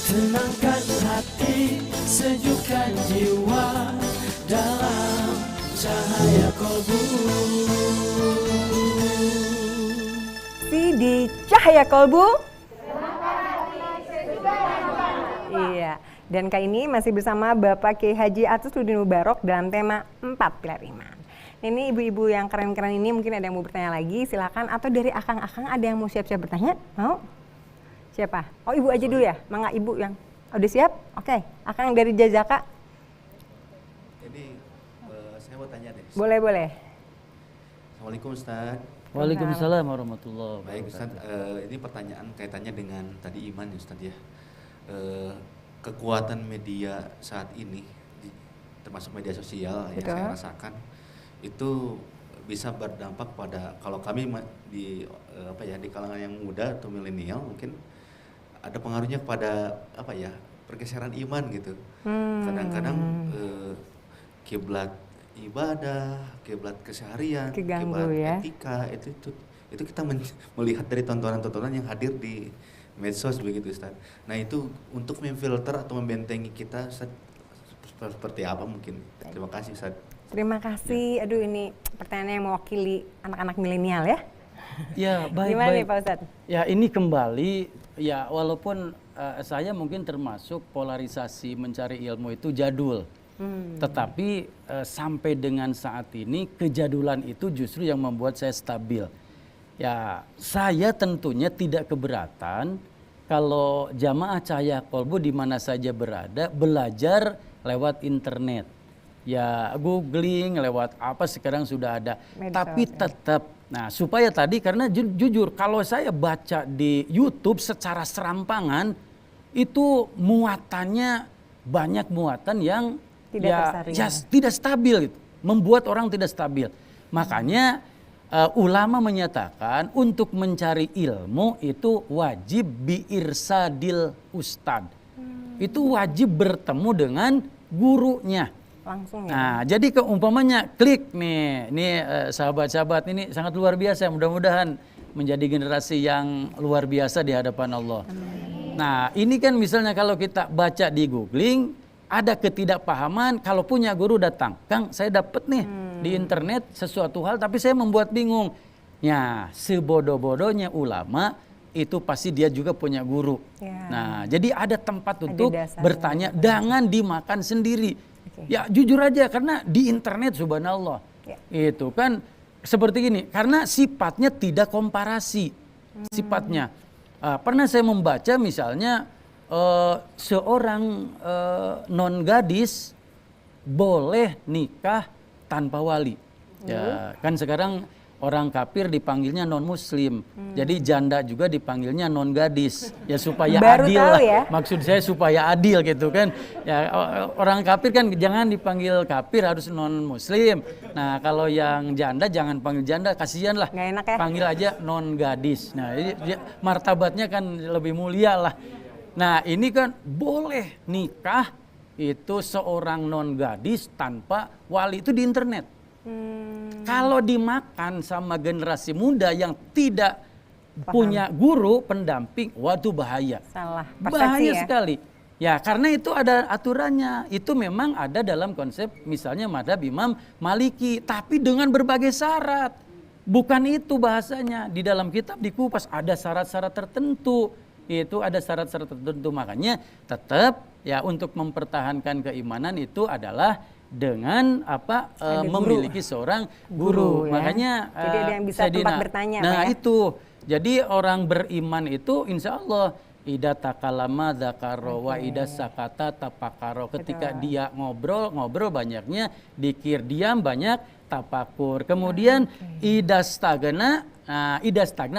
Tenangkan hati, sejukkan jiwa dalam cahaya kolbu. Di Cahaya Kolbu. Iya, dan kali ini masih bersama Bapak Kiai Haji Atsudin Mubarok dalam tema 4 Pilar Iman. Ini ibu-ibu yang keren-keren ini mungkin ada yang mau bertanya lagi, silakan. Atau dari akang-akang ada yang mau siap-siap bertanya? Mau? Siapa? Oh, ibu aja dulu ya? Mangga ibu yang udah siap? Oke, akang dari Jazaka. Jadi saya mau tanya deh. Boleh. Assalamualaikum Ustaz. Waalaikumsalam warahmatullahi wabarakatuh. Baik Ustaz, ini pertanyaan kaitannya dengan tadi iman ya Ustaz ya. Kekuatan media saat ini, termasuk media sosial yang saya rasakan, itu bisa berdampak pada, kalau kami di kalangan yang muda atau milenial mungkin ada pengaruhnya kepada pergeseran iman gitu. Kadang-kadang kiblat ibadah, kiblat keseharian, kiblat etika itu kita melihat dari tontonan-tontonan yang hadir di medsos begitu Ustaz. Nah itu untuk memfilter atau membentengi kita Ustaz, seperti apa mungkin? Terima kasih Ustaz. Terima kasih. Aduh, ini pertanyaan yang mewakili anak-anak milenial ya. Ya, baik. Gimana nih Pak Ustadz? Ya, ini kembali ya, walaupun saya mungkin termasuk polarisasi mencari ilmu itu jadul. Tetapi sampai dengan saat ini kejadulan itu justru yang membuat saya stabil. Ya, saya tentunya tidak keberatan kalau jamaah Cahaya Kolbu di mana saja berada belajar lewat internet. Ya, googling lewat apa sekarang sudah ada. Tapi tetap, nah supaya tadi karena jujur kalau saya baca di YouTube secara serampangan itu muatannya banyak muatan yang tidak stabil gitu, membuat orang tidak stabil. Makanya ulama menyatakan untuk mencari ilmu itu wajib biirsadil ustad. Itu wajib bertemu dengan gurunya. Langsung ya. Nah, jadi keumpamanya klik nih, ini sahabat-sahabat ini sangat luar biasa. Mudah-mudahan menjadi generasi yang luar biasa di hadapan Allah. Nah, ini kan misalnya kalau kita baca di googling, ada ketidakpahaman, kalau punya guru datang, Kang saya dapat nih di internet sesuatu hal tapi saya membuat bingung. Ya, sebodoh-bodohnya ulama itu pasti dia juga punya guru. Nah, jadi ada tempat untuk bertanya, jangan dimakan sendiri. Ya jujur aja, karena di internet subhanallah itu kan seperti gini, karena sifatnya tidak komparasi sifatnya. Pernah saya membaca misalnya seorang non gadis boleh nikah tanpa wali. Ya kan sekarang orang kafir dipanggilnya non muslim, jadi janda juga dipanggilnya non gadis, ya supaya adil lah. Ya? Maksud saya supaya adil gitu kan. Ya orang kafir kan jangan dipanggil kafir, harus non muslim. Nah kalau yang janda jangan panggil janda, kasihan lah. Nggak enak ya? Panggil aja non gadis. Nah martabatnya kan lebih mulia lah. Nah ini kan boleh nikah itu seorang non gadis tanpa wali itu di internet. Kalau dimakan sama generasi muda yang tidak punya guru pendamping, waduh bahaya. Salah persepsi bahaya ya? Sekali. Ya karena itu ada aturannya. Itu memang ada dalam konsep misalnya madhab Imam Maliki, tapi dengan berbagai syarat. Bukan itu bahasanya. Di dalam kitab dikupas ada syarat-syarat tertentu. Itu ada syarat-syarat tertentu. Makanya tetap ya untuk mempertahankan keimanan itu adalah dengan memiliki seorang guru. Ya? Makanya jadi ada yang bisa tempat bertanya. Nah ya? itu. Jadi orang beriman itu insya Allah ida takalama dzakaro wa ida sakata tapakaro. Ketika dia ngobrol banyaknya dikir, diam banyak tapakur. Kemudian ida stagna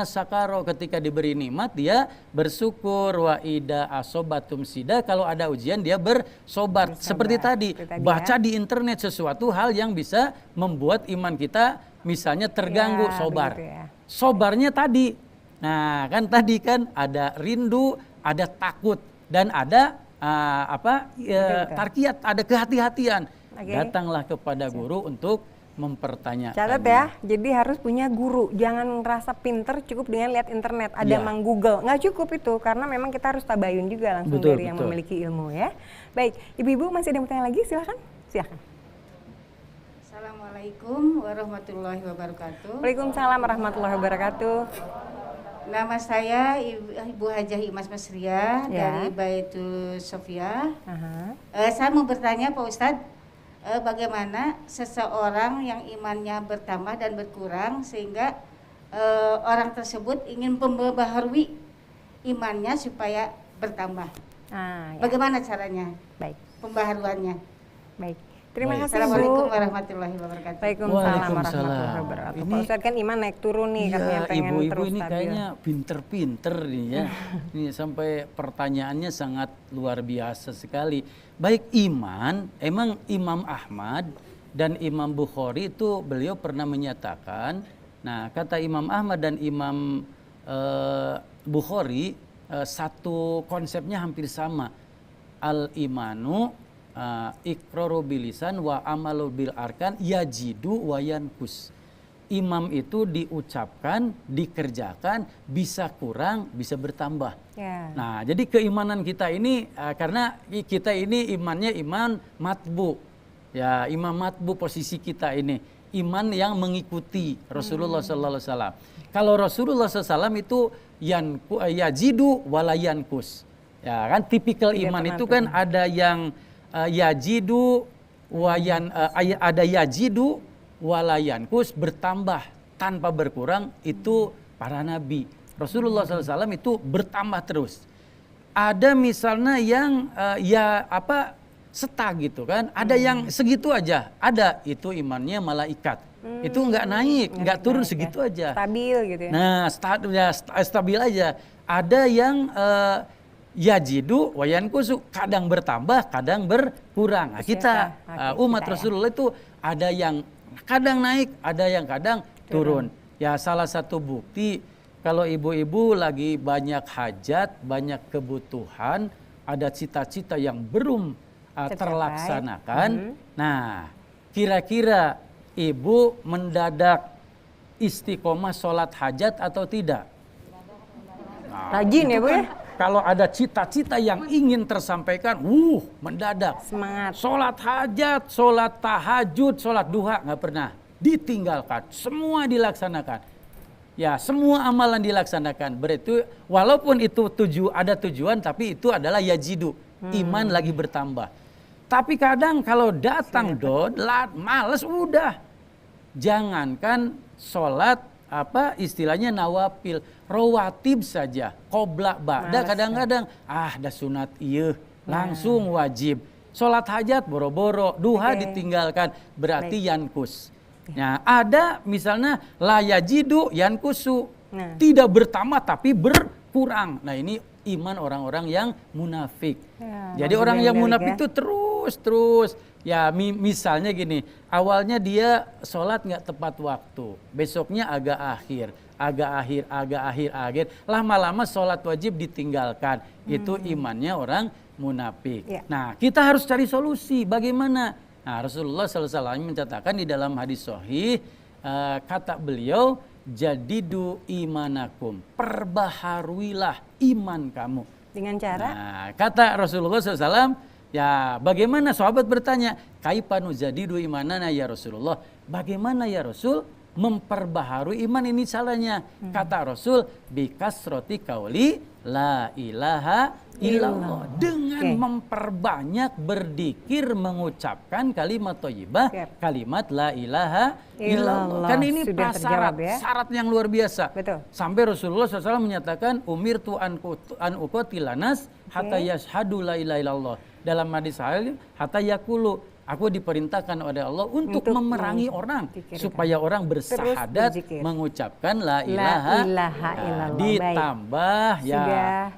sakaro, ketika diberi nikmat dia bersyukur. Wa ida asobatum sida, kalau ada ujian dia bersobar. Seperti tadi baca di internet sesuatu hal yang bisa membuat iman kita misalnya terganggu, sobar. Sobarnya tadi. Nah, kan tadi kan ada rindu, ada takut dan ada tarkiyat, ada kehati-hatian. Datanglah kepada guru untuk mempertanyakan. Catat ya, jadi harus punya guru. Jangan ngerasa pinter cukup dengan lihat internet, ada mang Google. Nggak cukup itu, karena memang kita harus tabayun juga langsung dari yang memiliki ilmu ya. Baik, ibu-ibu masih ada yang bertanya lagi? Silahkan. Assalamualaikum warahmatullahi wabarakatuh. Waalaikumsalam warahmatullahi wabarakatuh. Nama saya Ibu Hajah Imas Masriah dari Baitul Sofia. Saya mau bertanya Pak Ustadz, bagaimana seseorang yang imannya bertambah dan berkurang sehingga orang tersebut ingin memperbaharui imannya supaya bertambah. Bagaimana caranya? Baik. Pembaharuannya. Baik. Terima kasih Assalamualaikum Bu. warahmatullahi wabarakatuh. Waalaikumsalam warahmatullahi wabarakatuh. Pak Ustadz kan iman naik turun nih, katanya pengen ibu-ibu terus ini stabil. kayaknya pinter-pinter nih ya. Ini sampai pertanyaannya sangat luar biasa sekali. Baik iman, emang Imam Ahmad dan Imam Bukhari itu beliau pernah menyatakan, nah kata Imam Ahmad dan Imam Bukhari satu konsepnya hampir sama. Al-imanu iqraru bilisan wa amalu bil arkan yajidu wa yankus. Imam itu diucapkan, dikerjakan, bisa kurang, bisa bertambah. Nah, jadi keimanan kita ini karena kita ini imannya iman matbu. Ya, imam matbu posisi kita ini. Iman yang mengikuti Rasulullah sallallahu alaihi wasallam. Kalau Rasulullah SAW itu yajidu wala yankus. Ya, kan tipikal iman itu kan ada yang yajidu wayan ada yajidu walayankus, bertambah tanpa berkurang, itu para nabi. Rasulullah SAW itu bertambah terus. Ada misalnya yang setag gitu kan, ada yang segitu aja, ada itu imannya malaikat. Itu nggak naik, nggak turun segitu aja. Stabil gitu ya. Nah, stabil aja. Ada yang yajidu wayankusu, kadang bertambah, kadang berkurang. Nah, kita umat Rasulullah itu ada yang kadang naik, ada yang kadang turun. Ya, salah satu bukti kalau ibu-ibu lagi banyak hajat, banyak kebutuhan, ada cita-cita yang belum terlaksanakan. Nah, kira-kira ibu mendadak istiqomah sholat hajat atau tidak? Nah, rajin ya Bu ya? Kalau ada cita-cita yang ingin tersampaikan, mendadak. Semangat. Sholat hajat, sholat tahajud, sholat duha, nggak pernah ditinggalkan. Semua dilaksanakan. Ya, semua amalan dilaksanakan. Berarti walaupun itu ada tujuan, tapi itu adalah yajidu. Iman lagi bertambah. Tapi kadang kalau datang males udah. Jangankan sholat, istilahnya nawafil, rawatib saja, qobla ba'da kadang-kadang dah sunat langsung wajib. Sholat hajat boro-boro, duha ditinggalkan, berarti yankus. Nah, ada misalnya la yajidu yankusu, tidak bertambah tapi berkurang. Nah, ini iman orang-orang yang munafik. Jadi orang yang munafik itu terus ya, misalnya gini, awalnya dia sholat nggak tepat waktu, besoknya agak akhir, lama-lama sholat wajib ditinggalkan. Itu imannya orang munafik. Nah, kita harus cari solusi bagaimana. Nah, Rasulullah SAW mencatatkan di dalam hadis sahih, kata beliau, jadidu imanakum, perbaharuilah iman kamu. Dengan cara? Nah, kata Rasulullah SAW, ya bagaimana, sahabat bertanya, kaipanu jadidu imanana ya Rasulullah, bagaimana ya Rasul memperbaharui iman ini caranya? Kata Rasul, bikasroti kauli la ilaha illallah, dengan memperbanyak berdikir mengucapkan kalimat thayyibah, kalimat la ilaha illallah. Kan ini prasyarat, syarat yang luar biasa. Betul. Sampai Rasulullah SAW menyatakan umirtu an uqatilanas hatta yashhadu la ilaha illallah. Dalam hadis sahih hatta yaqulu, aku diperintahkan oleh Allah untuk memerangi orang supaya orang bersahadat mengucapkan la ilaha illallah. Ditambah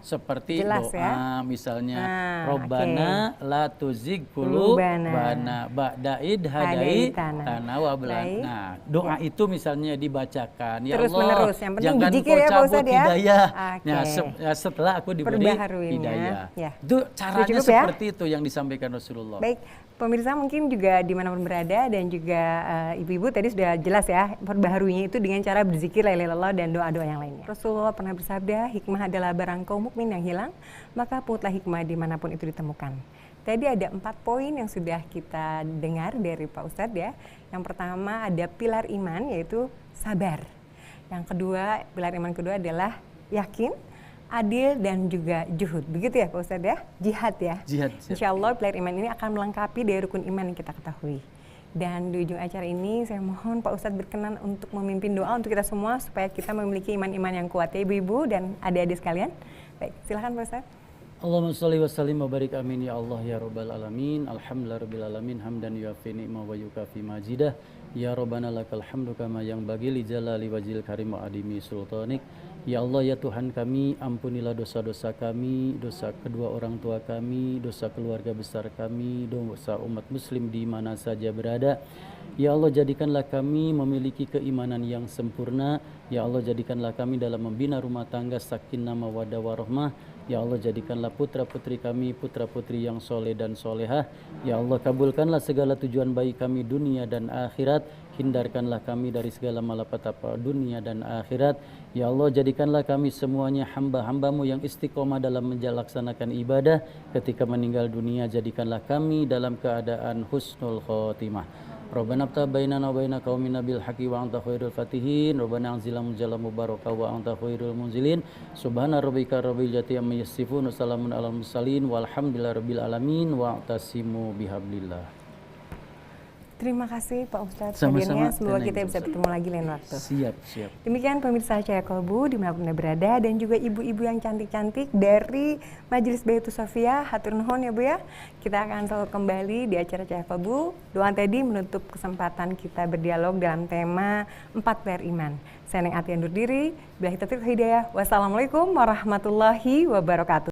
seperti doa misalnya Robbana la tuzigh qulubana ba'da idh hadaitana wa hab lana. Nah, doa itu misalnya dibacakan, ya terus Allah, menerus. Yang penting jangan berzikir kau ya, cabut hidayah. Nah, setelah aku diberi hidayah. Itu caranya seperti itu yang disampaikan Rasulullah. Baik, pemirsa mungkin juga dimanapun berada dan juga ibu-ibu tadi sudah jelas ya, perbaharuinya itu dengan cara berzikir, la ilaha illallah dan doa-doa yang lainnya. Rasulullah pernah bersabda, hikmah adalah barang kaum mukmin yang hilang, maka putlah hikmah dimanapun itu ditemukan. Tadi ada 4 poin yang sudah kita dengar dari Pak Ustadz ya. Yang pertama ada pilar iman yaitu sabar. Yang kedua, pilar iman kedua adalah yakin, adil dan juga juhud. Begitu ya Pak Ustadz ya? Jihad ya? Jihad. Insya Allah pilar iman ini akan melengkapi dari rukun iman yang kita ketahui. Dan di ujung acara ini saya mohon Pak Ustadz berkenan untuk memimpin doa untuk kita semua supaya kita memiliki iman-iman yang kuat ya ibu-ibu dan adik-adik sekalian. Baik, silakan Pak Ustadz. Allahumma sholli wa sallim wa barik amin ya Allah ya rabbal alamin. Alhamdulillah rabbil alamin hamdan yuafi ni'ma wa yukafi majidah. Ya Rabbana lakal hamdu kama yang bagi li jalali wajhil karim wa adimi sultanik. Ya Allah ya Tuhan kami, ampunilah dosa-dosa kami, dosa kedua orang tua kami, dosa keluarga besar kami, dosa umat muslim di mana saja berada. Ya Allah jadikanlah kami memiliki keimanan yang sempurna. Ya Allah jadikanlah kami dalam membina rumah tangga sakinah mawaddah warahmah. Ya Allah jadikanlah putra-putri kami putra-putri yang soleh dan solehah. Ya Allah kabulkanlah segala tujuan baik kami dunia dan akhirat. Hindarkanlah kami dari segala malapetaka dunia dan akhirat. Ya Allah jadikanlah kami semuanya hamba-hambamu yang istiqomah dalam menjalaksanakan ibadah. Ketika meninggal dunia jadikanlah kami dalam keadaan husnul khotimah. Rabbana abta bainana wa baina qaumina bil haqqi wa anta khairul fatihin. Rabbana anzilna munzalan mubaraka wa anta khairul munzilin. Subhana rabbika rabbil izzati amma yasifun wa salamun alal mursalin walhamdulillahi rabbil alamin wa atasimu bihablillah. Terima kasih Pak Ustadz Sama-sama. hadirnya. Semoga kita bisa bertemu lagi lain waktu. Siap. Demikian pemirsa Cahaya Kolbu dimanapun Anda berada dan juga ibu-ibu yang cantik-cantik dari Majelis Baitus Sofia. Hatur nuhun ya Bu ya. Kita akan selalu kembali di acara Cahaya Kolbu. Doa tadi menutup kesempatan kita berdialog dalam tema 4 pilar iman. Saya Neng Ati undur diri. Billahi taufiq hidayah. Wassalamualaikum warahmatullahi wabarakatuh.